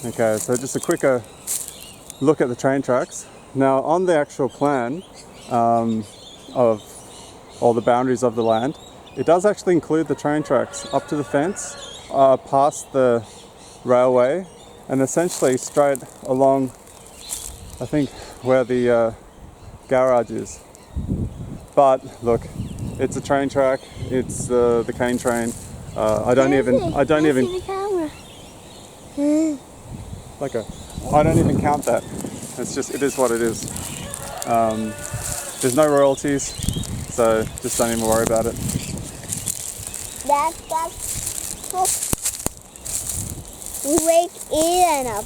Okay, so just a quicker look at the train tracks. Now on the actual plan of all the boundaries of the land, it does actually include the train tracks up to the fence, past the railway, and essentially straight along, I think, where the garage is. But look, it's a train track. It's the cane train. I don't even count that. It's just, it is what it is. There's no royalties, so just don't even worry about it. That's wake Ian up.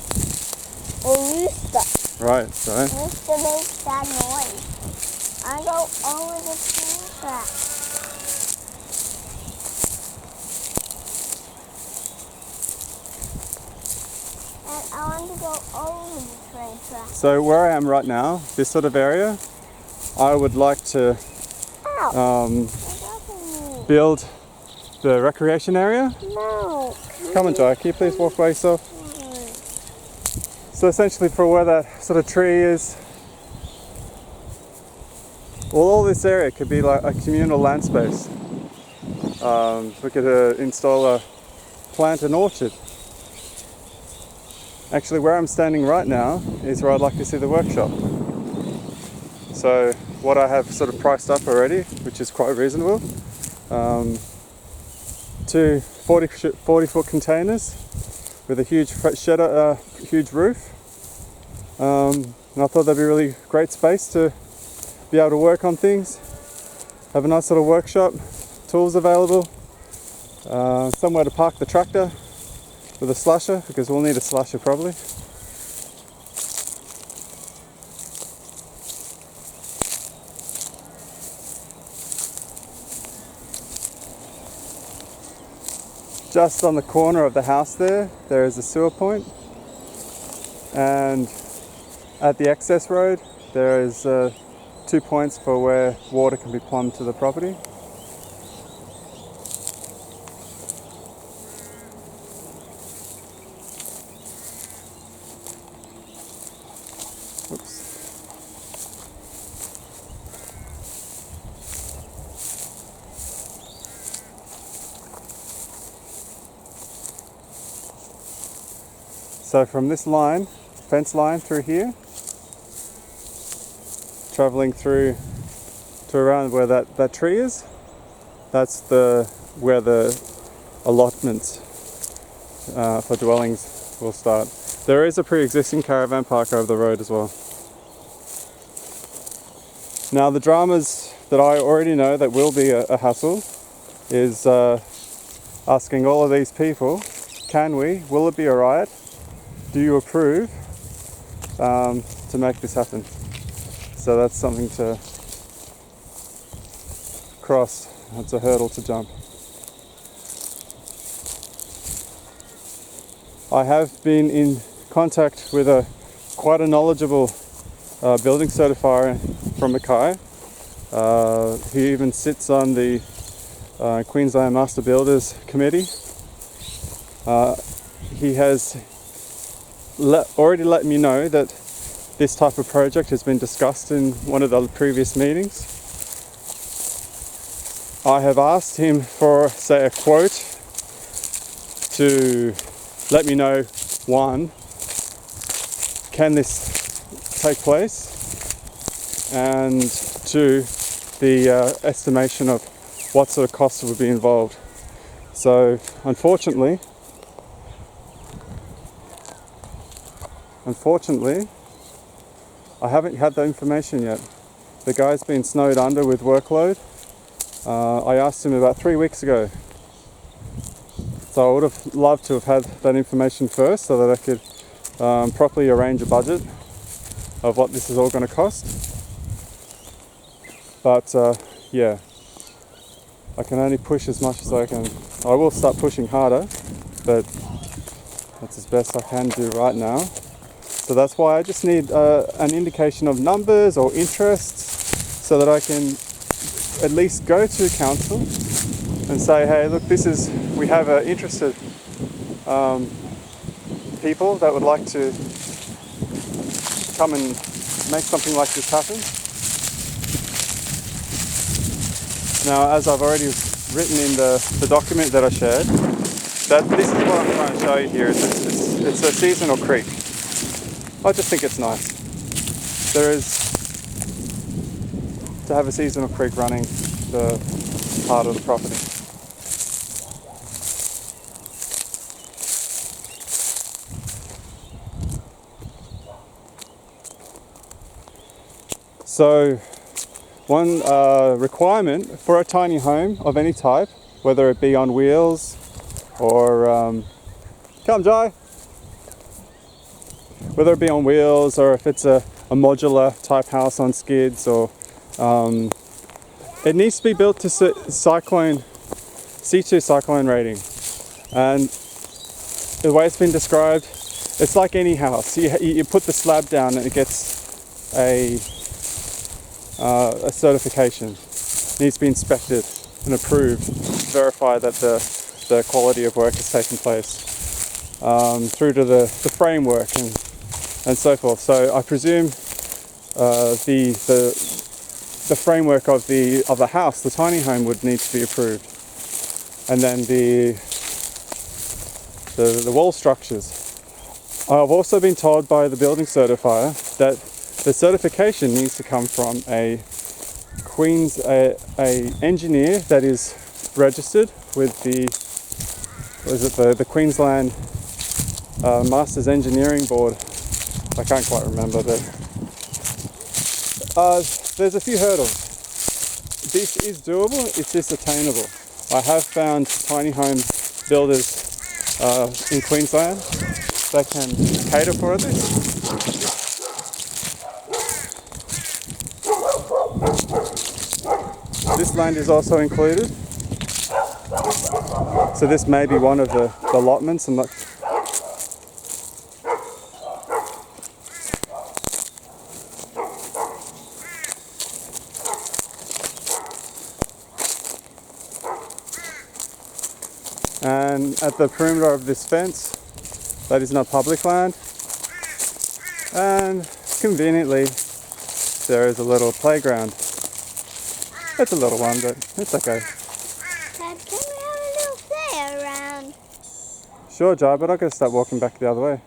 Or rooster. Right, so Rooster makes that noise. I go over the train track. And I want to go over the train track. so where I am right now, this sort of area, I would like to build the recreation area. No. Come on, Jai, can you please walk by yourself? So essentially for where that sort of tree is, well, all this area could be like a communal land space. We could plant an orchard. Actually, where I'm standing right now is where I'd like to see the workshop. So what I have sort of priced up already, which is quite reasonable, 2 40-foot containers with a huge huge roof. And I thought that'd be a really great space to be able to work on things, have a nice little workshop, tools available, somewhere to park the tractor with a slasher, because we'll need a slasher probably. Just on the corner of the house there is a sewer point, and at the access road there is 2 points for where water can be plumbed to the property. Oops. So from this line, fence line through here, travelling through to around where that tree is, that's where the allotments for dwellings will start. There is a pre-existing caravan park over the road as well. Now the dramas that I already know that will be a hassle is asking all of these people, will it be alright? Do you approve to make this happen? So that's something to cross. That's a hurdle to jump. I have been in contact with quite a knowledgeable building certifier from Mackay. He even sits on the Queensland Master Builders Committee. He has already let me know that this type of project has been discussed in one of the previous meetings. I have asked him for, say, a quote to let me know, one, can this take place? And two, the estimation of what sort of costs would be involved. So unfortunately, I haven't had that information yet. The guy's been snowed under with workload. I asked him about 3 weeks ago. So I would have loved to have had that information first so that I could properly arrange a budget of what this is all going to cost. But yeah, I can only push as much as I can. I will start pushing harder, but that's as best I can do right now. So that's why I just need an indication of numbers or interests so that I can at least go to council and say, hey, look, we have an interested people that would like to come and make something like this happen. Now, as I've already written in the document that I shared, that this is what I'm trying to show you here. It's a seasonal creek. I just think it's nice. There is to have a seasonal creek running the part of the property. So one requirement for a tiny home of any type, whether it be on wheels or come Jai, whether it be on wheels or if it's a modular type house on skids, or it needs to be built to cyclone C2 cyclone rating. And the way it's been described, it's like any house. You put the slab down and it gets a certification. It needs to be inspected and approved, verify that the quality of work has taken place, through to the framework and so forth. So I presume the framework of the house, the tiny home, would need to be approved, and then the wall structures. I've also been told by the building certifier that the certification needs to come from a engineer that is registered with the Queensland Masters Engineering Board. I can't quite remember, but there's a few hurdles. This is doable, it's just attainable. I have found tiny home builders in Queensland that can cater for this. This land is also included, so this may be one of the allotments. And at the perimeter of this fence, that is not public land, and conveniently there is a little playground. It's a little one, but it's okay. Dad, can we have a little play around? Sure, Jai, but I've got to start walking back the other way.